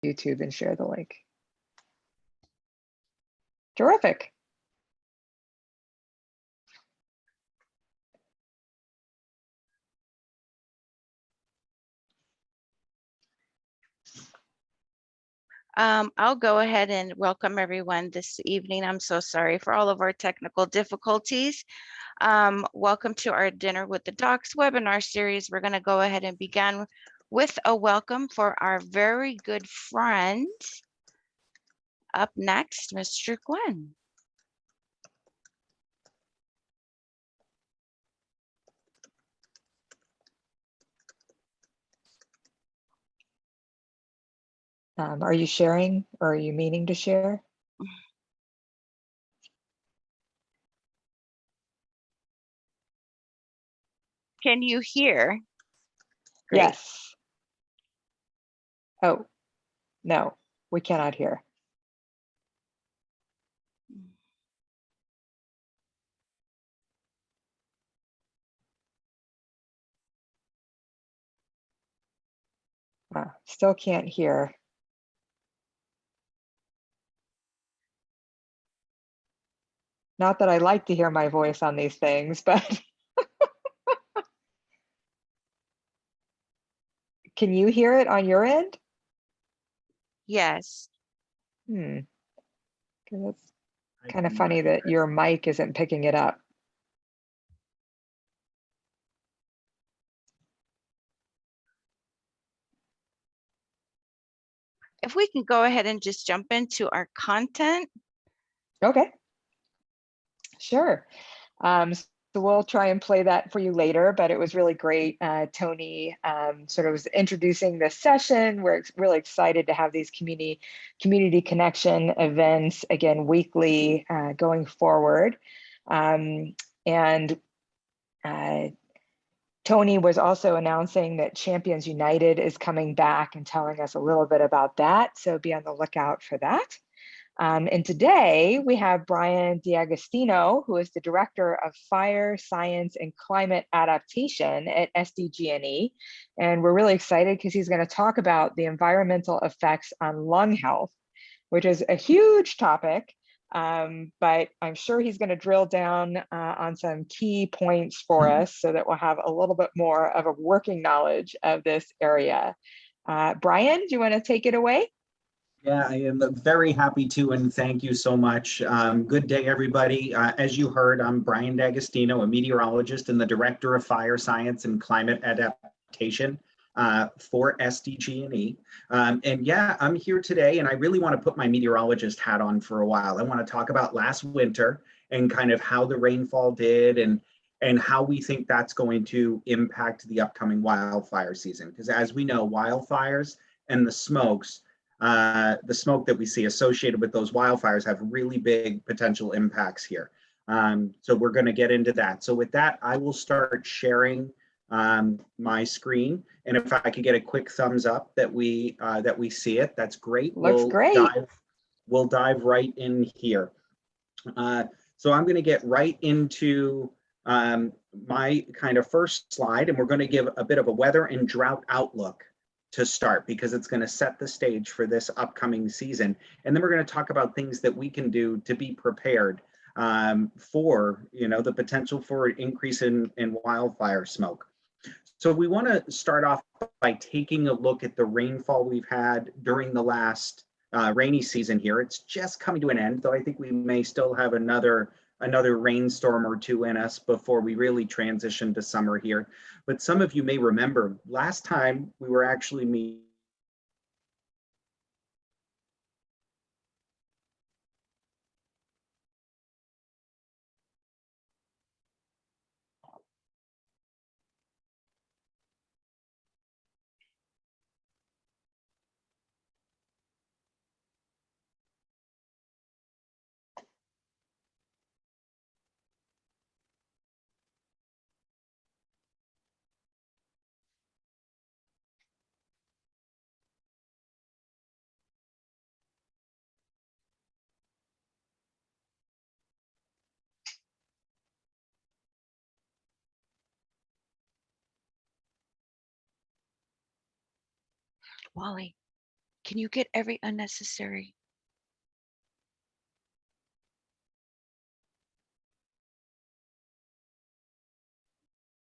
YouTube and share the link. Terrific. I'll go ahead and welcome everyone this evening. I'm so sorry for all of our technical difficulties. Welcome to our Dinner with the Docs webinar series. We're going to go ahead and begin with a welcome for our very good friend. Up next, Mr. Gwen. Are you sharing or are you meaning to share? Can you hear? Great. Yes. Oh, no, we cannot hear. Still can't hear. Not that I like to hear my voice on these things, but can you hear it on your end? Yes. Because it's kind of funny that your mic isn't picking it up. If we can go ahead and just jump into our content. Okay. Sure. So we'll try and play that for you later, but it was really great. Tony sort of was introducing this session. We're really excited to have these community connection events again weekly going forward. Tony was also announcing that Champions United is coming back and telling us a little bit about that. So be on the lookout for that. And today we have Brian DAgostino, who is the Director of Fire, Science, and Climate Adaptation at SDGE. And we're really excited because he's going to talk about the environmental effects on lung health, which is a huge topic. But I'm sure he's going to drill down on some key points for us so that we'll have a little bit more of a working knowledge of this area. Brian, do you want to take it away? Yeah, I am very happy to, and thank you so much. Good day, everybody. As you heard, I'm Brian DAgostino, a meteorologist and the Director of Fire Science and Climate Adaptation for SDGE. And yeah, I'm here today, and I really want to put my meteorologist hat on for a while. I want to talk about last winter and kind of how the rainfall did and how we think that's going to impact the upcoming wildfire season. Because as we know, wildfires and the smoke that we see associated with those wildfires have really big potential impacts here. So we're going to get into that. So with that, I will start sharing my screen. And if I could get a quick thumbs up that we see it, that's great. Looks great. We'll dive right in here. So I'm going to get right into my kind of first slide, and we're going to give a bit of a weather and drought outlook to start, because it's going to set the stage for this upcoming season. And then we're going to talk about things that we can do to be prepared for, the potential for an increase in wildfire smoke. So we want to start off by taking a look at the rainfall we've had during the last rainy season here. It's just coming to an end, though I think we may still have another rainstorm or two in us before we really transition to summer here. But some of you may remember last time we were actually meeting. Wally, Can you get every unnecessary?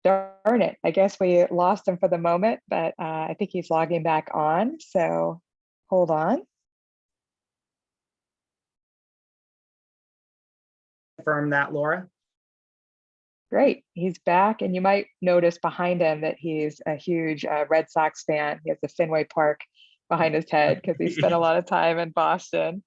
Darn it. I guess we lost him for the moment, but I think he's logging back on. So hold on. Confirm that, Laura? Great, he's back, and you might notice behind him that he's a huge Red Sox fan. He has the Fenway Park behind his head because he spent a lot of time in Boston.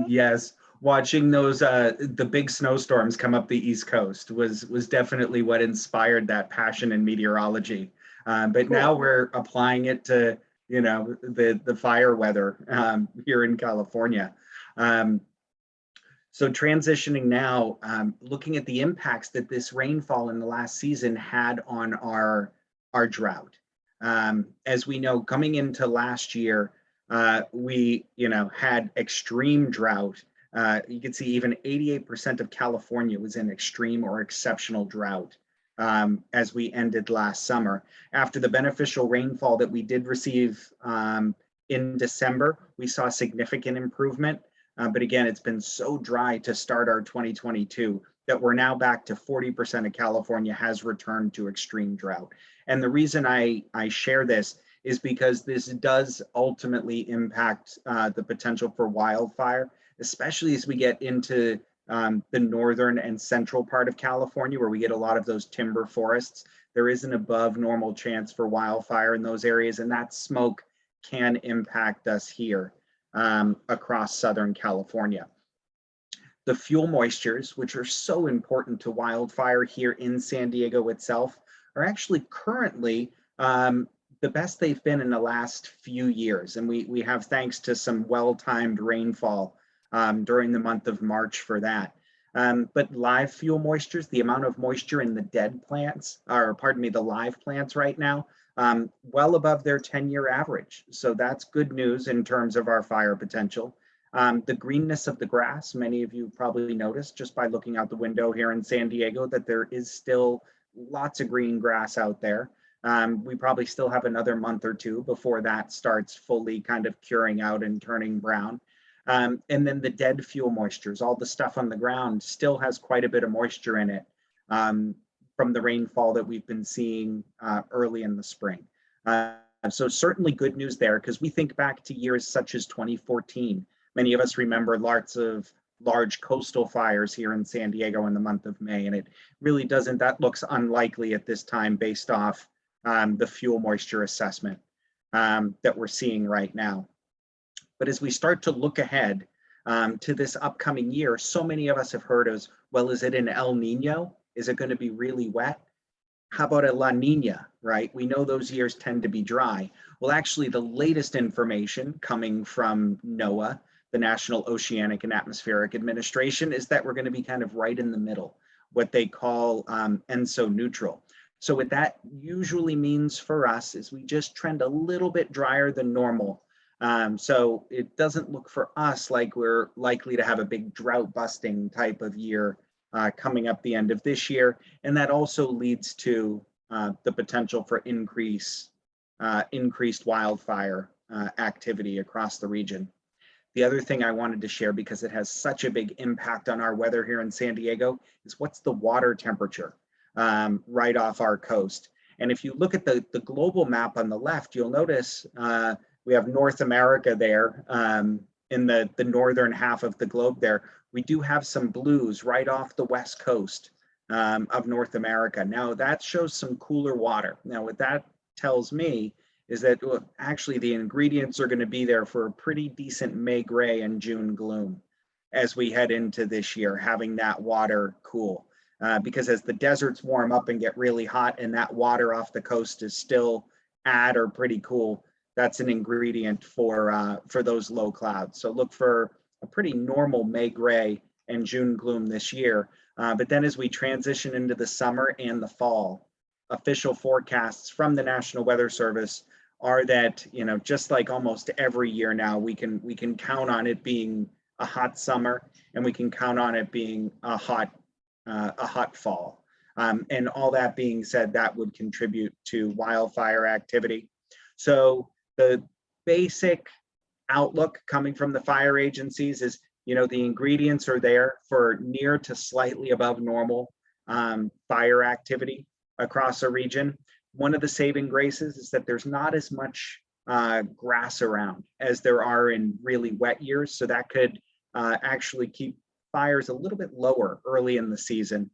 Yes, watching those the big snowstorms come up the East Coast was definitely what inspired that passion in meteorology. But Cool. now we're applying it to, you know, the fire weather here in California. So transitioning now, looking at the impacts that this rainfall in the last season had on our drought. As we know, coming into last year, we had extreme drought. You can see even 88% of California was in extreme or exceptional drought as we ended last summer. After the beneficial rainfall that we did receive in December, we saw significant improvement. But again, it's been so dry to start our 2022 that we're now back to 40% of California has returned to extreme drought. And the reason I share this is because this does ultimately impact the potential for wildfire, especially as we get into the northern and central part of California, where we get a lot of those timber forests. There is an above normal chance for wildfire in those areas, and that smoke can impact us here across Southern California. The fuel moistures, which are so important to wildfire here in San Diego itself, are actually currently the best they've been in the last few years. And we have thanks to some well-timed rainfall during the month of March for that. But live fuel moistures, the amount of moisture in the dead plants, or pardon me, the live plants right now, well above their 10-year average. So that's good news in terms of our fire potential. The greenness of the grass, many of you probably noticed just by looking out the window here in San Diego that there is still lots of green grass out there. We probably still have another month or two before that starts fully kind of curing out and turning brown. And then the dead fuel moistures, all the stuff on the ground still has quite a bit of moisture in it. From the rainfall that we've been seeing early in the spring. So certainly good news there, because we think back to years such as 2014. Many of us remember lots of large coastal fires here in San Diego in the month of May, and it really doesn't, that looks unlikely at this time based off the fuel moisture assessment that we're seeing right now. But as we start to look ahead to this upcoming year, so many of us have heard as, well, is it an El Nino? Is it going to be really wet? How about a La Nina, right? We know those years tend to be dry. Well, actually, the latest information coming from NOAA, the National Oceanic and Atmospheric Administration, is that we're going to be kind of right in the middle, what they call ENSO neutral. So what that usually means for us is we just trend a little bit drier than normal. So it doesn't look for us like we're likely to have a big drought busting type of year coming up the end of this year. And that also leads to the potential for increased wildfire activity across the region. The other thing I wanted to share, because it has such a big impact on our weather here in San Diego, is what's the water temperature right off our coast. And if you look at the global map on the left, you'll notice we have North America there in the northern half of the globe there. We do have some blues right off the west coast of North America. Now that shows some cooler water. Now what that tells me is that actually the ingredients are going to be there for a pretty decent May gray and June gloom as we head into this year, having that water cool. Because as the deserts warm up and get really hot and that water off the coast is still at or pretty cool, that's an ingredient for those low clouds. So look for a pretty normal May gray and June gloom this year. But then as we transition into the summer and the fall, official forecasts from the National Weather Service are that, you know, just like almost every year now, we can count on it being a hot summer, and we can count on it being a hot fall. And all that being said, that would contribute to wildfire activity. So the basic outlook coming from the fire agencies is, the ingredients are there for near to slightly above normal fire activity across a region. One of the saving graces is that there's not as much grass around as there are in really wet years. So that could actually keep fires a little bit lower early in the season.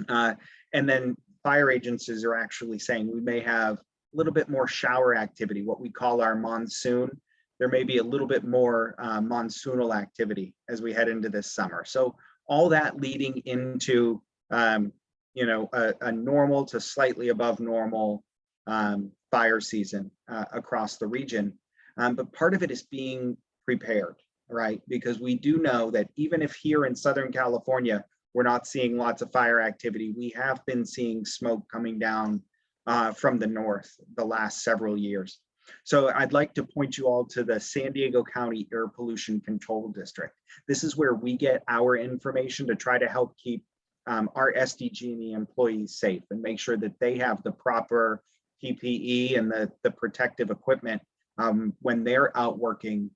And then fire agencies are actually saying we may have a little bit more shower activity, what we call our monsoon. There may be a little bit more monsoonal activity as we head into this summer. So all that leading into a normal to slightly above normal fire season across the region. But part of it is being prepared, right? Because we do know that even if here in Southern California, we're not seeing lots of fire activity, we have been seeing smoke coming down from the north the last several years. So I'd like to point you all to the San Diego County Air Pollution Control District. This is where we get our information to try to help keep our SDGE employees safe and make sure that they have the proper PPE and the protective equipment when they're out working,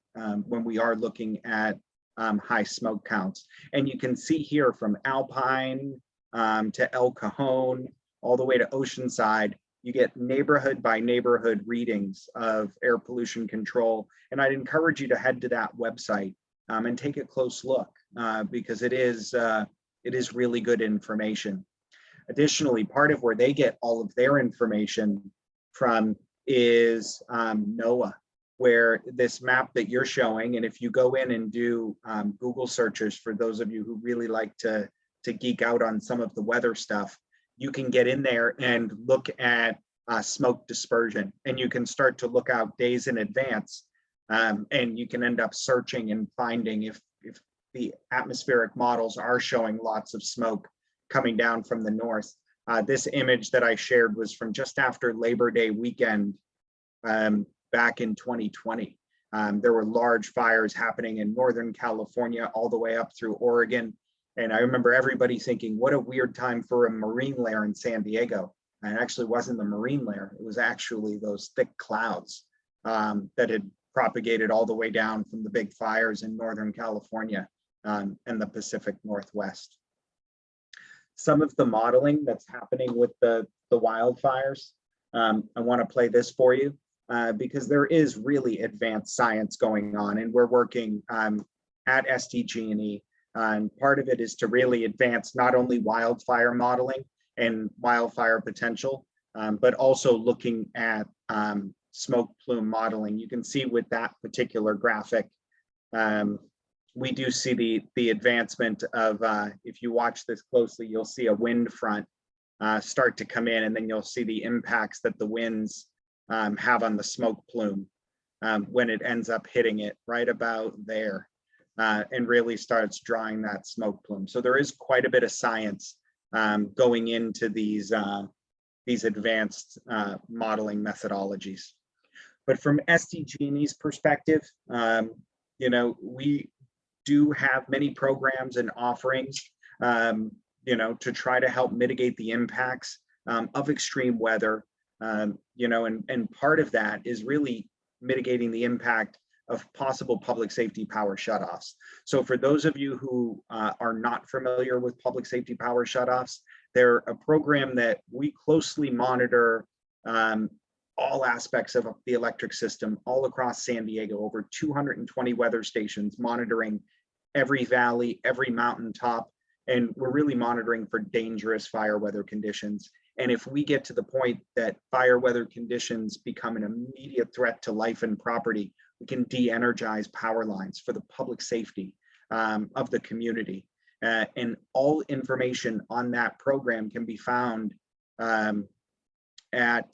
when we are looking at high smoke counts. And you can see here from Alpine to El Cajon, all the way to Oceanside, you get neighborhood by neighborhood readings of air pollution control. And I'd encourage you to head to that website and take a close look because it is really good information. Additionally, part of where they get all of their information from is NOAA, where this map that you're showing, and if you go in and do Google searches, for those of you who really like to geek out on some of the weather stuff, you can get in there and look at smoke dispersion, and you can start to look out days in advance, and you can end up searching and finding if the atmospheric models are showing lots of smoke coming down from the north. This image that I shared was from just after Labor Day weekend back in 2020. There were large fires happening in Northern California all the way up through Oregon. And I remember everybody thinking, what a weird time for a marine layer in San Diego. And it actually wasn't the marine layer. It was actually those thick clouds that had propagated all the way down from the big fires in Northern California and the Pacific Northwest. Some of the modeling that's happening with the wildfires, I want to play this for you because there is really advanced science going on, and we're working at SDGE. And part of it is to really advance not only wildfire modeling and wildfire potential, but also looking at smoke plume modeling. You can see with that particular graphic, we do see the advancement of, if you watch this closely, you'll see a wind front start to come in, and then you'll see the impacts that the winds have on the smoke plume when it ends up hitting it right about there. And really starts drawing that smoke plume. So there is quite a bit of science going into these advanced modeling methodologies. But from SDGE's perspective, we do have many programs and offerings, to try to help mitigate the impacts of extreme weather, and part of that is really mitigating the impact of possible public safety power shutoffs. So for those of you who are not familiar with public safety power shutoffs, they're a program that we closely monitor all aspects of the electric system all across San Diego, over 220 weather stations monitoring every valley, every mountaintop, and we're really monitoring for dangerous fire weather conditions. And if we get to the point that fire weather conditions become an immediate threat to life and property, we can de-energize power lines for the public safety of the community. And all information on that program can be found at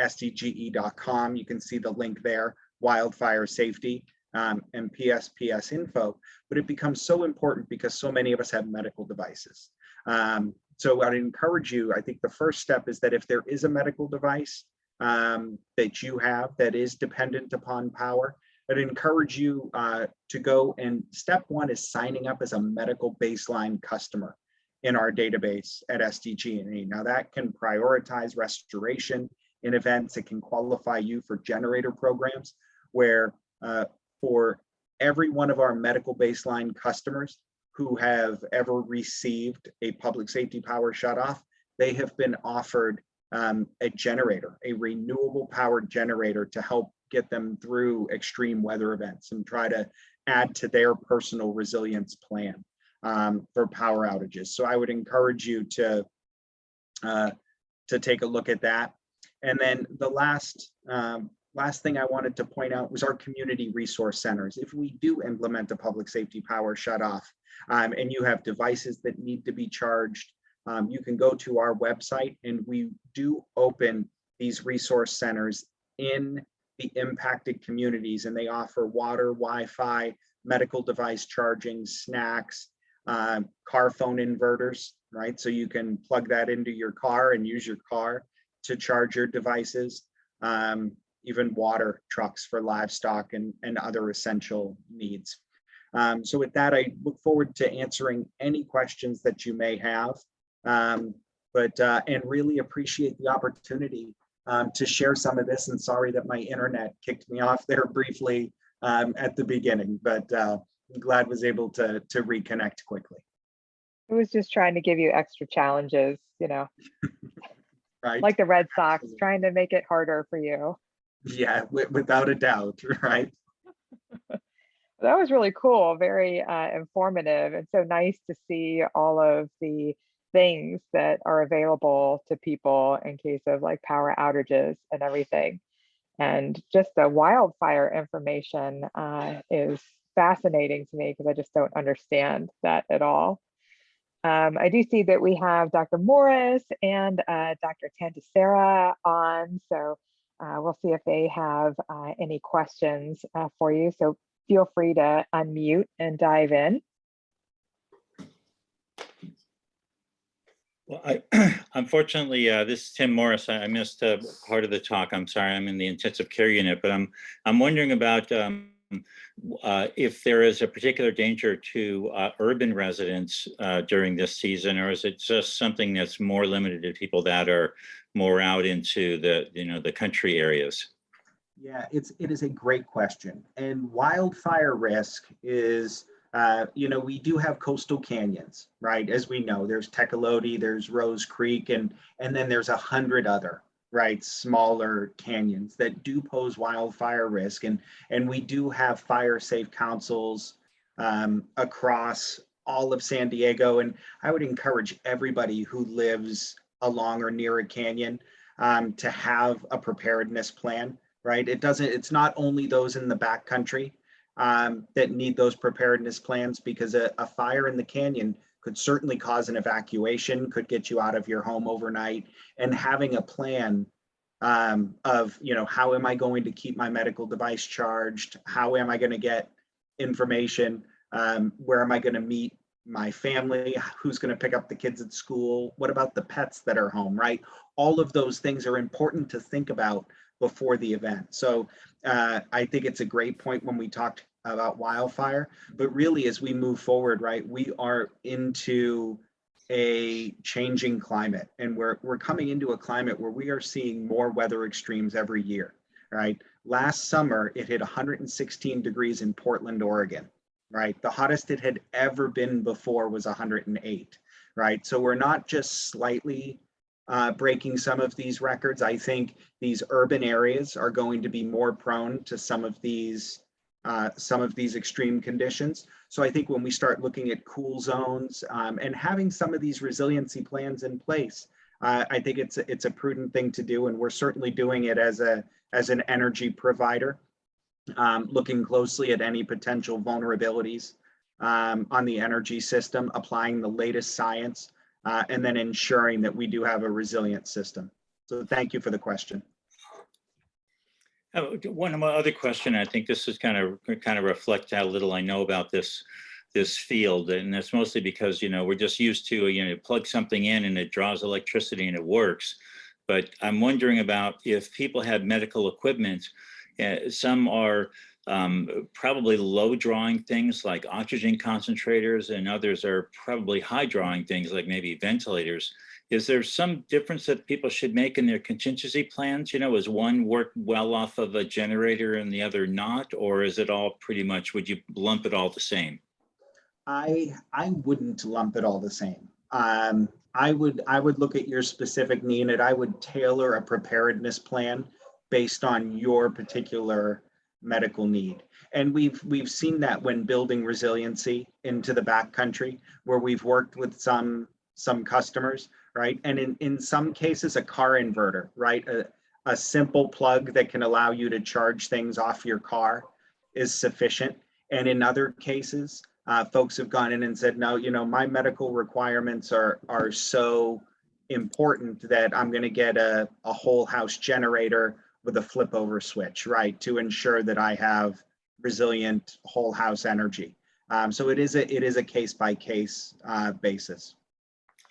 sdge.com. You can see the link there, wildfire safety and PSPS info. But it becomes so important because so many of us have medical devices. So I'd encourage you, I think the first step is that if there is a medical device that you have that is dependent upon power, I'd encourage you to go, and step one is signing up as a medical baseline customer in our database at SDGE. Now that can prioritize restoration in events. It can qualify you for generator programs where for every one of our medical baseline customers who have ever received a public safety power shutoff, they have been offered a generator, a renewable powered generator to help get them through extreme weather events and try to add to their personal resilience plan for power outages. So I would encourage you to take a look at that. And then the last thing I wanted to point out was our community resource centers. If we do implement a public safety power shutoff and you have devices that need to be charged, you can go to our website, and we do open these resource centers in the impacted communities, and they offer water, Wi-Fi, medical device charging, snacks, car phone inverters, right? So you can plug that into your car and use your car to charge your devices, even water trucks for livestock and other essential needs. So with that, I look forward to answering any questions that you may have, and really appreciate the opportunity to share some of this, and sorry that my internet kicked me off there briefly at the beginning, but I'm glad I was able to reconnect quickly. I was just trying to give you extra challenges, you know, Right. like the Red Sox, trying to make it harder for you. Yeah, without a doubt, right? That was really cool, very informative, and so nice to see all of the things that are available to people in case of like power outages and everything. And just the wildfire information is fascinating to me because I just don't understand that at all. I do see that we have Dr. Morris and Dr. Tandisera on, so we'll see if they have any questions for you. So feel free to unmute and dive in. Well, unfortunately, this is Tim Morris. I missed part of the talk. I'm sorry, I'm in the intensive care unit, but I'm wondering about if there is a particular danger to urban residents during this season, or is it just something that's more limited to people that are more out into the country areas? Yeah, it is a great question. And wildfire risk is, we do have coastal canyons, right? As we know, there's Tecolote, there's Rose Creek, and then there's 100 other, right, smaller canyons that do pose wildfire risk. And we do have fire safe councils across all of San Diego. And I would encourage everybody who lives along or near a canyon to have a preparedness plan, right? It's not only those in the backcountry that need those preparedness plans, because a fire in the canyon could certainly cause an evacuation, could get you out of your home overnight, and having a plan of, how am I going to keep my medical device charged? How am I going to get information? Where am I going to meet my family? Who's going to pick up the kids at school? What about the pets that are home, right? All of those things are important to think about before the event. So I think it's a great point when we talked about wildfire, but really as we move forward, right, we are into a changing climate, and we're coming into a climate where we are seeing more weather extremes every year, right? Last summer, it hit 116 degrees in Portland, Oregon, right? The hottest it had ever been before was 108, right? So we're not just slightly breaking some of these records. I think these urban areas are going to be more prone to some of these extreme conditions. So I think when we start looking at cool zones and having some of these resiliency plans in place, I think it's a prudent thing to do, and we're certainly doing it as an energy provider, looking closely at any potential vulnerabilities on the energy system, applying the latest science, and then ensuring that we do have a resilient system. So thank you for the question. One of my other question, I think this is kind of reflect how little I know about this field, and that's mostly because we're just used to plug something in and it draws electricity and it works. But I'm wondering about if people have medical equipment. Some are probably low drawing things like oxygen concentrators, and others are probably high drawing things like maybe ventilators. is there some difference that people should make in their contingency plans? You know, is one work well off of a generator and the other not, or is it all pretty much, would you lump it all the same? I wouldn't lump it all the same. I would look at your specific need, and I would tailor a preparedness plan based on your particular medical need. And we've seen that when building resiliency into the backcountry, where we've worked with some customers, right? And in some cases, a car inverter, right? A simple plug that can allow you to charge things off your car is sufficient. And in other cases, folks have gone in and said, no, you know, my medical requirements are so important that I'm going to get a whole house generator with a flip over switch, right, to ensure that I have resilient whole house energy. So it is a case by case basis.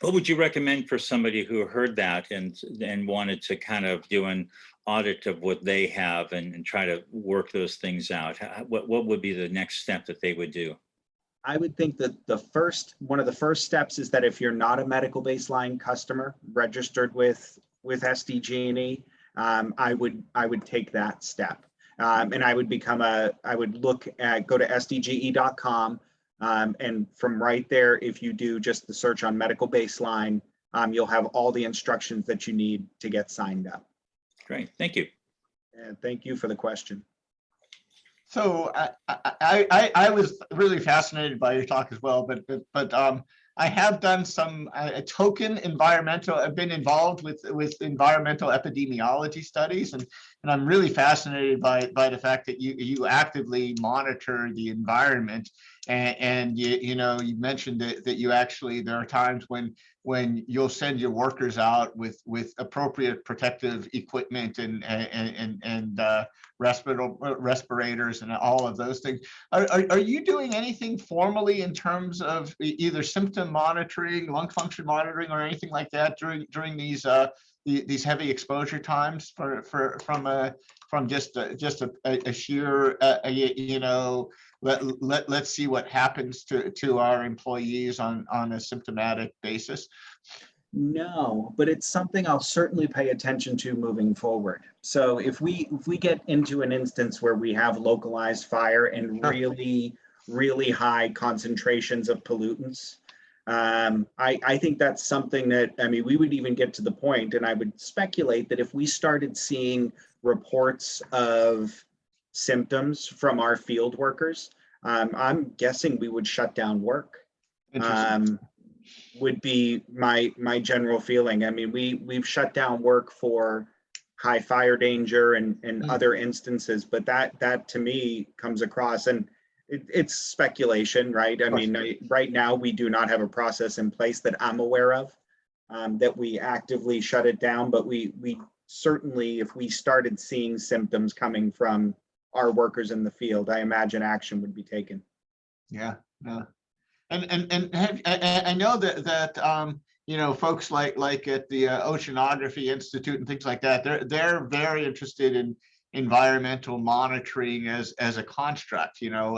What would you recommend for somebody who heard that and wanted to kind of do an audit of what they have and try to work those things out? What would be the next step that they would do? I would think that one of the first steps is that if you're not a medical baseline customer registered with SDGE, I would take that step, and I would go to sdge.com, and from right there, if you do just the search on medical baseline, you'll have all the instructions that you need to get signed up. Great, thank you. And thank you for the question. So I was really fascinated by your talk as well, but I have done some token environmental. I've been involved with environmental epidemiology studies, and I'm really fascinated by the fact that you actively monitor the environment, and you know, you mentioned that you actually, there are times when you'll send your workers out with appropriate protective equipment and respirators and all of those things. Are you doing anything formally in terms of either symptom monitoring, lung function monitoring, or anything like that during these heavy exposure times from just a sheer you know, let's see what happens to our employees on a symptomatic basis? No, but it's something I'll certainly pay attention to moving forward. So if we get into an instance where we have localized fire and really high concentrations of pollutants, I think that's something that, I mean, we would even get to the point, and I would speculate that if we started seeing reports of symptoms from our field workers, I'm guessing we would shut down work. Would be my general feeling. I mean, we've shut down work for high fire danger and other instances, but that to me comes across, and it's speculation, right? I mean, right now we do not have a process in place that I'm aware of that we actively shut it down, but we certainly, if we started seeing symptoms coming from our workers in the field, I imagine action would be taken. Yeah, no. And I know that you know, folks like at the Oceanography Institute and things like that, they're very interested in environmental monitoring as a construct. You know,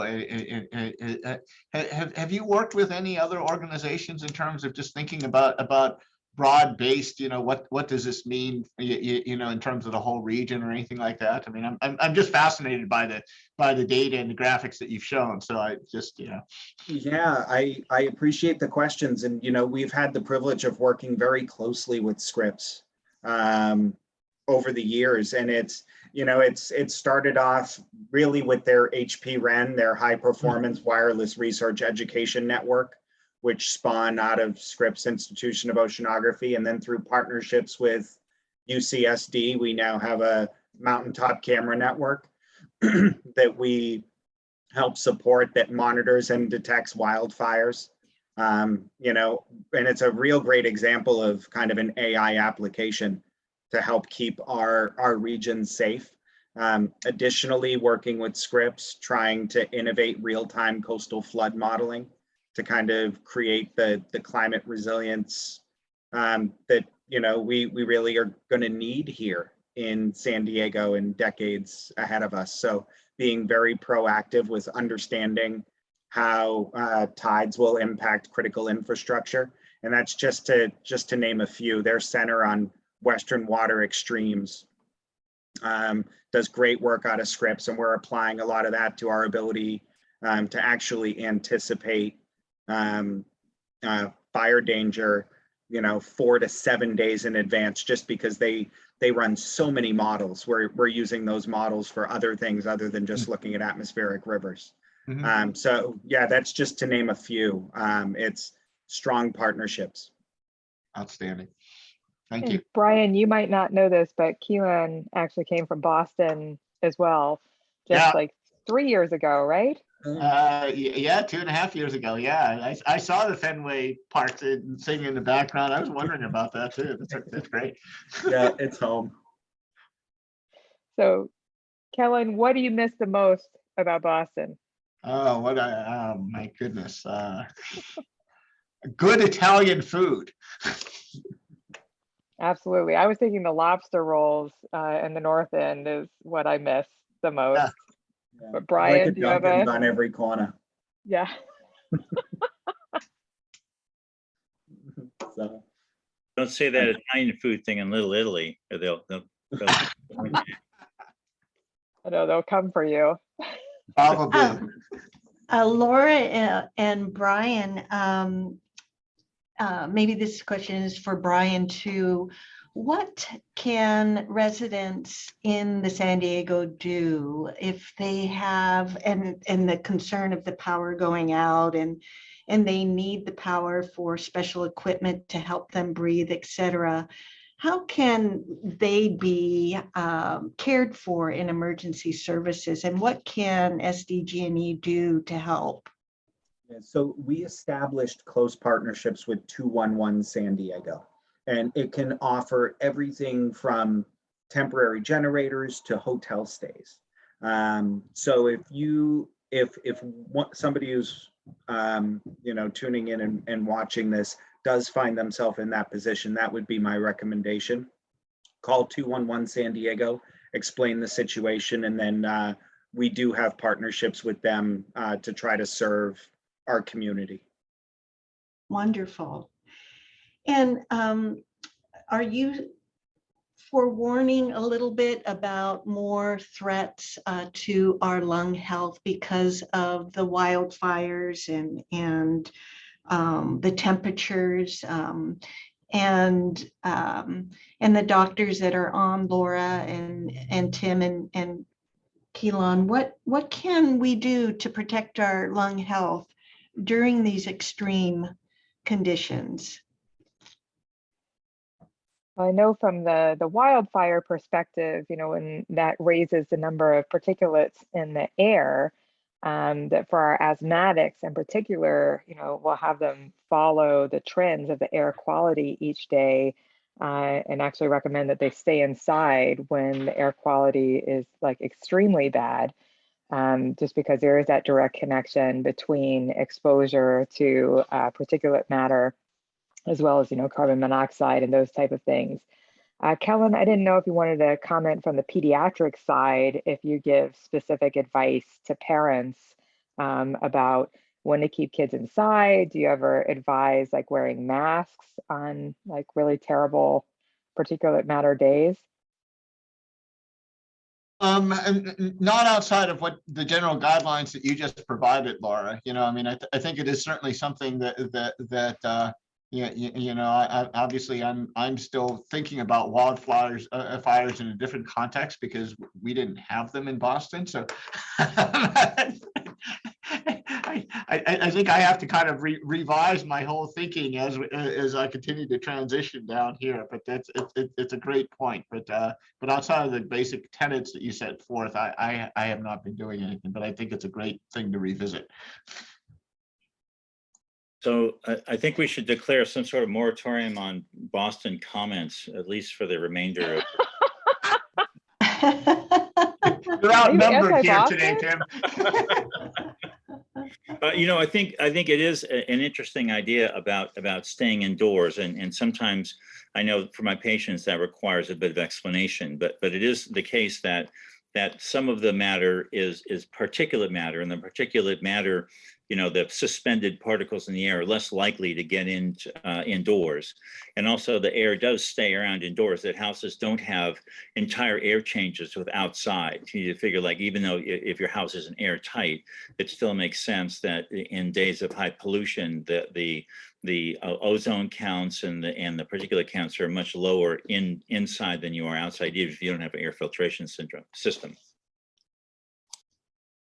have you worked with any other organizations in terms of just thinking about broad-based, you know, what does this mean, you know, in terms of the whole region or anything like that? I mean, I'm just fascinated by the data and the graphics that you've shown. So I just, you know. Yeah, I appreciate the questions, and you know, we've had the privilege of working very closely with Scripps over the years, and it's, you know, it started off really with their HPREN, their high performance wireless research education network, which spawned out of Scripps Institution of Oceanography. And then through partnerships with UCSD, we now have a mountaintop camera network that we help support that monitors and detects wildfires. You know, and it's a real great example of kind of an AI application to help keep our region safe. Additionally, working with Scripps, trying to innovate real-time coastal flood modeling to kind of create the climate resilience that, you know, we really are going to need here in San Diego in decades ahead of us. So being very proactive with understanding how tides will impact critical infrastructure And that's just to name a few. Their center on Western water extremes does great work out of scripts, and we're applying a lot of that to our ability to actually anticipate fire danger, 4 to 7 days in advance, just because they run so many models. We're using those models for other things other than just looking at atmospheric rivers. So yeah, that's just to name a few. It's strong partnerships. Outstanding. Thank And you. Brian, you might not know this, but Keelan actually came from Boston as well, just Yeah. like 3 years ago, right? Yeah, 2.5 years ago. Yeah, I saw the Fenway Park singing in the background. I was wondering about that too. That's great. Yeah, it's home. So, Kellen, what do you miss the most about Boston? Oh, my goodness. Good Italian food. Absolutely. I was thinking the lobster rolls in the North End is what I miss the most. Yeah. But Brian, like do you have Dunkin's on every corner. Yeah. So. Don't say that Italian food thing in Little Italy, or they'll I know they'll come for you. Probably. Laura and Brian, maybe this question is for Brian too. What can residents in the San Diego do if they have, and the concern of the power going out, and they need the power for special equipment to help them breathe, etc.? How can they be cared for in emergency services, and what can SDGE do to help? Yeah, so we established close partnerships with 211 San Diego, and it can offer everything from temporary generators to hotel stays. So if somebody who's tuning in and watching this does find themselves in that position, that would be my recommendation. Call 211 San Diego, explain the situation, and then we do have partnerships with them to try to serve our community. Wonderful. And are you forewarning a little bit about more threats to our lung health because of the wildfires and the temperatures and the doctors that are on, Laura and Tim and Keelan? What can we do to protect our lung health during these extreme conditions? I know from the wildfire perspective, when that raises the number of particulates in the air, that for our asthmatics in particular, we'll have them follow the trends of the air quality each day, and actually recommend that they stay inside when the air quality is like extremely bad, just because there is that direct connection between exposure to particulate matter, as well as, carbon monoxide and those type of things. Kellen, I didn't know if you wanted to comment from the pediatric side, if you give specific advice to parents about when to keep kids inside. Do you ever advise like wearing masks on like really terrible particulate matter days? Not outside of what the general guidelines that you just provided, Laura. I think it is certainly something that obviously I'm still thinking about wildfires fires in a different context because we didn't have them in Boston. So I think I have to kind of revise my whole thinking as I continue to transition down here. But it's a great point. But outside of the basic tenets that you set forth, I have not been doing anything. But I think it's a great thing to revisit. So I think we should declare some sort of moratorium on Boston comments, at least for the remainder of. You're outnumbered here today, Tim. I think it is an interesting idea about staying indoors, and sometimes I know for my patients that requires a bit of explanation, but it is the case that that some of the matter is particulate matter, and the particulate matter, you know, the suspended particles in the air are less likely to get into indoors. And also the air does stay around indoors, that houses don't have entire air changes with outside. You need to figure, like, even though if your house isn't airtight, it still makes sense that in days of high pollution, the ozone counts and the particulate counts are much lower inside than you are outside, even if you don't have an air filtration system.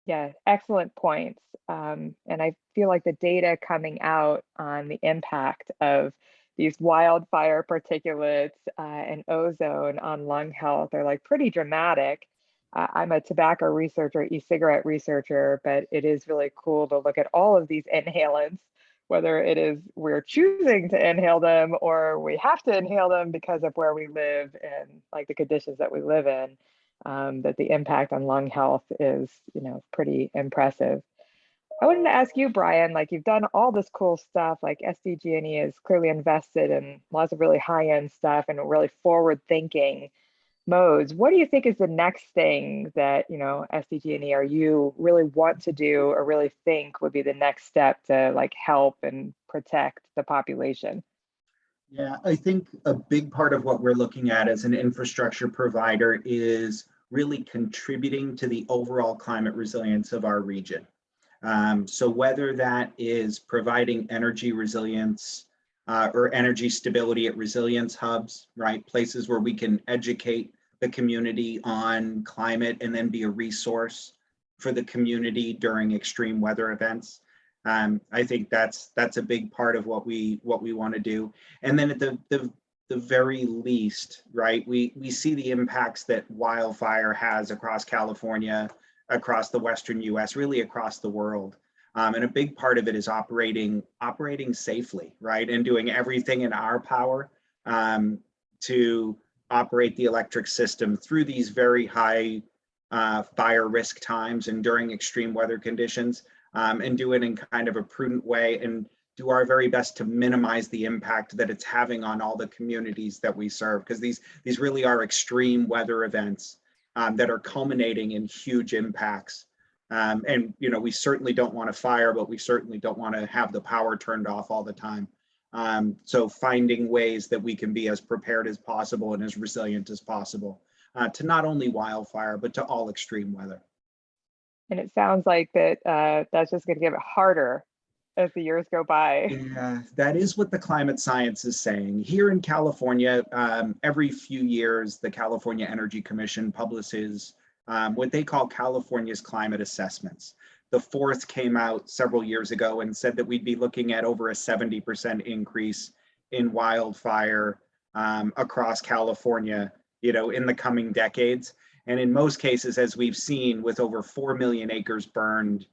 Yeah, excellent points. And I feel like the data coming out on the impact of these wildfire particulates and ozone on lung health are like pretty dramatic. I'm a tobacco researcher, e-cigarette researcher, but it is really cool to look at all of these inhalants, whether it is we're choosing to inhale them or we have to inhale them because of where we live and like the conditions that we live in. That the impact on lung health is, you know, pretty impressive. I wanted to ask you, Brian, like you've done all this cool stuff, like SDGE is clearly invested in lots of really high-end stuff and really forward-thinking modes. What do you think is the next thing that, you know, SDGE or you really want to do or really think would be the next step to like help and protect the population? Yeah, I think a big part of what we're looking at as an infrastructure provider is really contributing to the overall climate resilience of our region. So whether that is providing energy resilience or energy stability at resilience hubs, right? Places where we can educate the community on climate and then be a resource for the community during extreme weather events. I think that's a big part of what we want to do. And then at the very least, right, we see the impacts that wildfire has across California, across the Western US, really across the world. And a big part of it is operating safely, right, and doing everything in our power to operate the electric system through these very high fire risk times and during extreme weather conditions. And do it in kind of a prudent way and do our very best to minimize the impact that it's having on all the communities that we serve, because these really are extreme weather events that are culminating in huge impacts. And you know, we certainly don't want a fire, but we certainly don't want to have the power turned off all the time. So finding ways that we can be as prepared as possible and as resilient as possible to not only wildfire, but to all extreme weather. And it sounds like that that's just going to get harder as the years go by. Yeah, that is what the climate science is saying. Here in California, every few years, the California Energy Commission publishes what they call California's climate assessments. The fourth came out several years ago and said that we'd be looking at over a 70% increase in wildfire across California, you know, in the coming decades. And in most cases, as we've seen, with over 4 million acres burned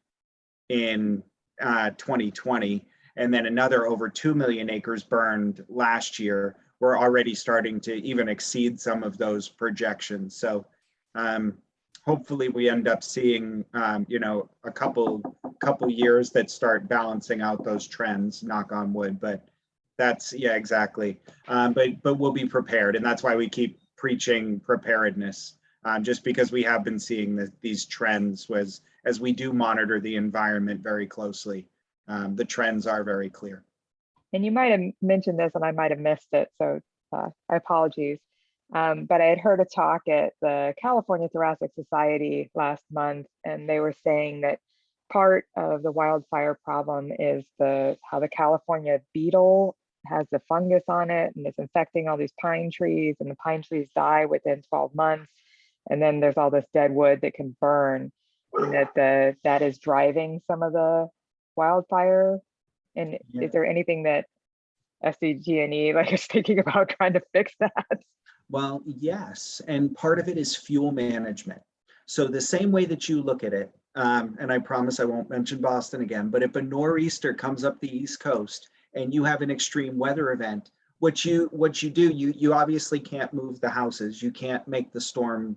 in 2020, and then another over 2 million acres burned last year, we're already starting to even exceed some of those projections. So hopefully we end up seeing, you know, a couple years that start balancing out those trends, knock on wood, but that's, yeah, exactly. But we'll be prepared. And that's why we keep preaching preparedness. Just because we have been seeing these trends as we do monitor the environment very closely, the trends are very clear. And you might have mentioned this and I might have missed it, so apologies. But I had heard a talk at the California Thoracic Society last month, and they were saying that part of the wildfire problem is how the California beetle has the fungus on it and it's infecting all these pine trees, and the pine trees die within 12 months. And then there's all this dead wood that can burn, and that is driving some of the wildfire. And Yeah. is there anything that SDGE like is thinking about trying to fix that? Well, yes, and part of it is fuel management. So the same way that you look at it, and I promise I won't mention Boston again, but if a nor'easter comes up the East Coast and you have an extreme weather event, what you do, you obviously can't move the houses, you can't make the storm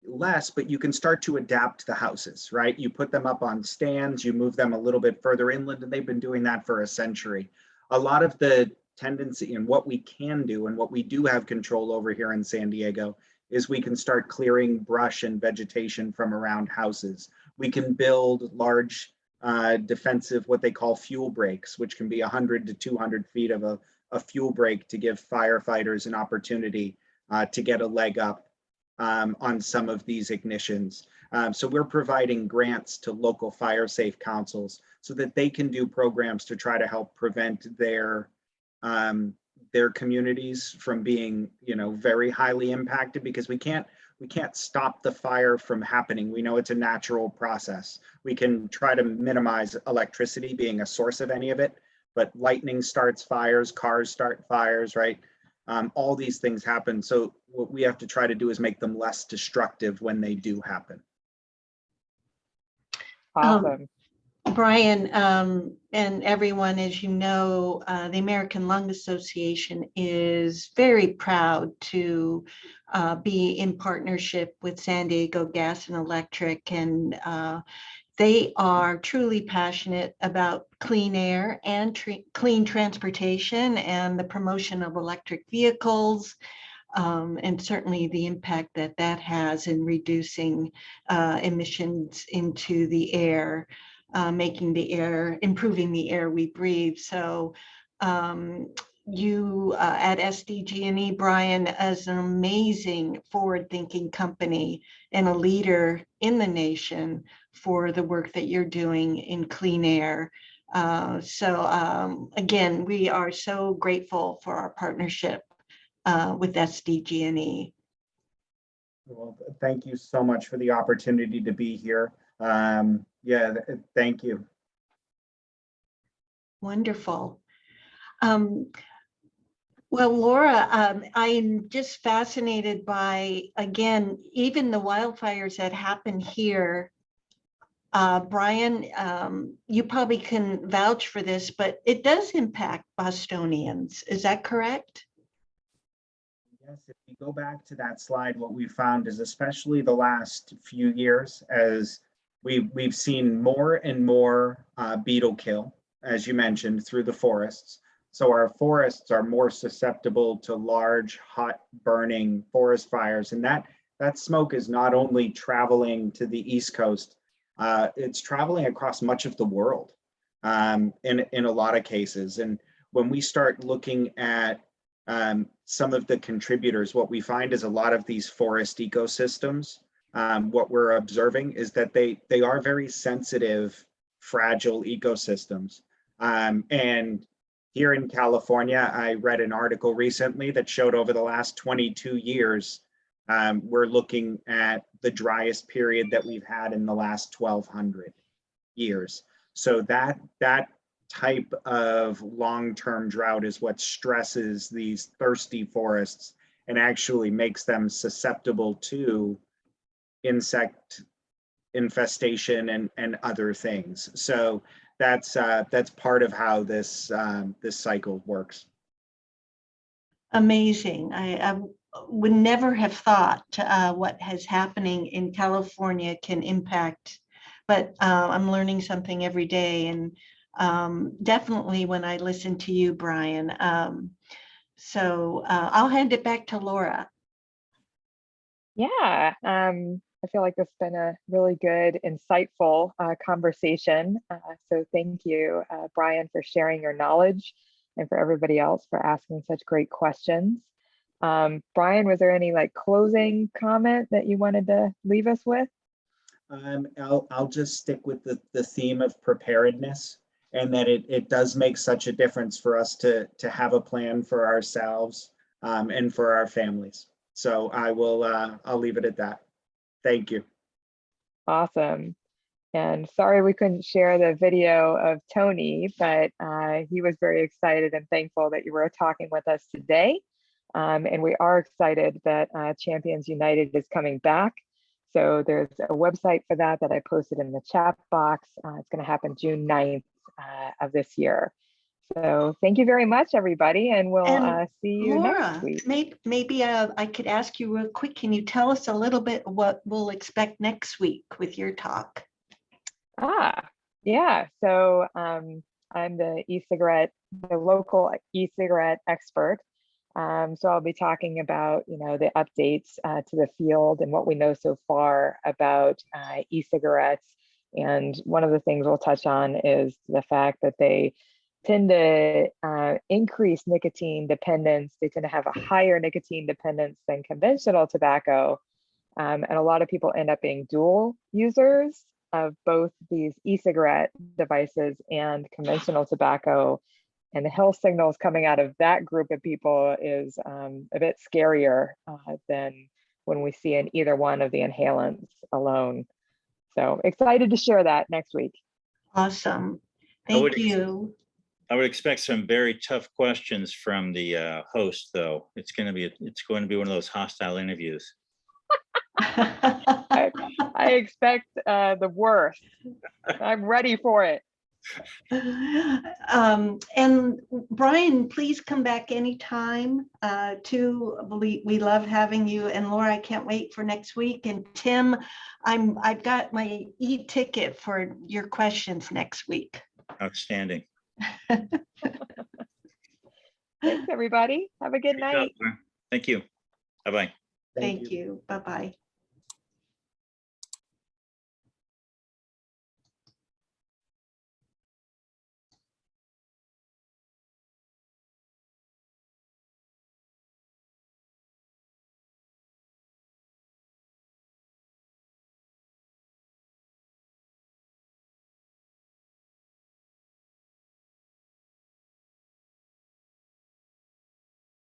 less, but you can start to adapt the houses, right? You put them up on stands, you move them a little bit further inland, and they've been doing that for a century. A lot of the tendency and what we can do and what we do have control over here in San Diego is we can start clearing brush and vegetation from around houses. We can build large defensive, what they call fuel breaks, which can be 100 to 200 feet of a fuel break to give firefighters an opportunity to get a leg up on some of these ignitions. So we're providing grants to local fire safe councils so that they can do programs to try to help prevent their communities from being, very highly impacted, because we can't stop the fire from happening. We know it's a natural process. We can try to minimize electricity being a source of any of it, but lightning starts fires, cars start fires, right? All these things happen. So what we have to try to do is make them less destructive when they do happen. Awesome. Brian, and everyone, as you know, the American Lung Association is very proud to be in partnership with San Diego Gas and Electric, and they are truly passionate about clean air and clean transportation and the promotion of electric vehicles, and certainly the impact that that has in reducing emissions into the air. Making the air, improving the air we breathe. So you at SDGE, Brian, as an amazing forward-thinking company and a leader in the nation for the work that you're doing in clean air. Again, we are so grateful for our partnership with SDGE. Well, thank you so much for the opportunity to be here. Yeah, thank you. Wonderful. Well, Laura, I'm just fascinated by, again, even the wildfires that happen here. Brian, you probably can vouch for this, but it does impact Bostonians. Is that correct? Yes, if you go back to that slide, what we found is, especially the last few years, as we've seen more and more beetle kill, as you mentioned, through the forests. So our forests are more susceptible to large, hot, burning forest fires. And that smoke is not only traveling to the East Coast, it's traveling across much of the world in a lot of cases. And when we start looking at some of the contributors, what we find is a lot of these forest ecosystems, what we're observing is that they are very sensitive, fragile ecosystems. And here in California, I read an article recently that showed over the last 22 years, we're looking at the driest period that we've had in the last 1,200 years. So that type of long-term drought is what stresses these thirsty forests and actually makes them susceptible to insect infestation and other things. So that's part of how this cycle works. Amazing. I would never have thought what is happening in California can impact, but I'm learning something every day, and definitely when I listen to you, Brian. So I'll hand it back to Laura. Yeah, I feel like this has been a really good, insightful conversation. So thank you, Brian, for sharing your knowledge, and for everybody else for asking such great questions. Brian, was there any closing comment that you wanted to leave us with? I'll just stick with the theme of preparedness, and that it does make such a difference for us to have a plan for ourselves and for our families. So I'll leave it at that. Thank you. Awesome. And sorry we couldn't share the video of Tony, but he was very excited and thankful that you were talking with us today. And we are excited that Champions United is coming back. So there's a website for that I posted in the chat box. It's going to happen June 9th of this year. So thank you very much, everybody, and we'll see you Laura, next week. Maybe I could ask you real quick, can you tell us a little bit what we'll expect next week with your talk? Yeah. So I'm the local e-cigarette expert. So I'll be talking about, the updates to the field and what we know so far about e-cigarettes. And one of the things we'll touch on is the fact that they tend to increase nicotine dependence. They tend to have a higher nicotine dependence than conventional tobacco. And a lot of people end up being dual users of both these e-cigarette devices and conventional tobacco. And the health signals coming out of that group of people is a bit scarier than when we see in either one of the inhalants alone. So excited to share that next week. Awesome. Thank you. I would expect some very tough questions from the host, though. It's going to be one of those hostile interviews. I expect the worst. I'm ready for it. And Brian, please come back anytime. We love having you. And Laura, I can't wait for next week. And Tim, I've got my e-ticket for your questions next week. Outstanding. Thanks, everybody. Have a good night. Thank you. Bye-bye. Thank you. Bye-bye.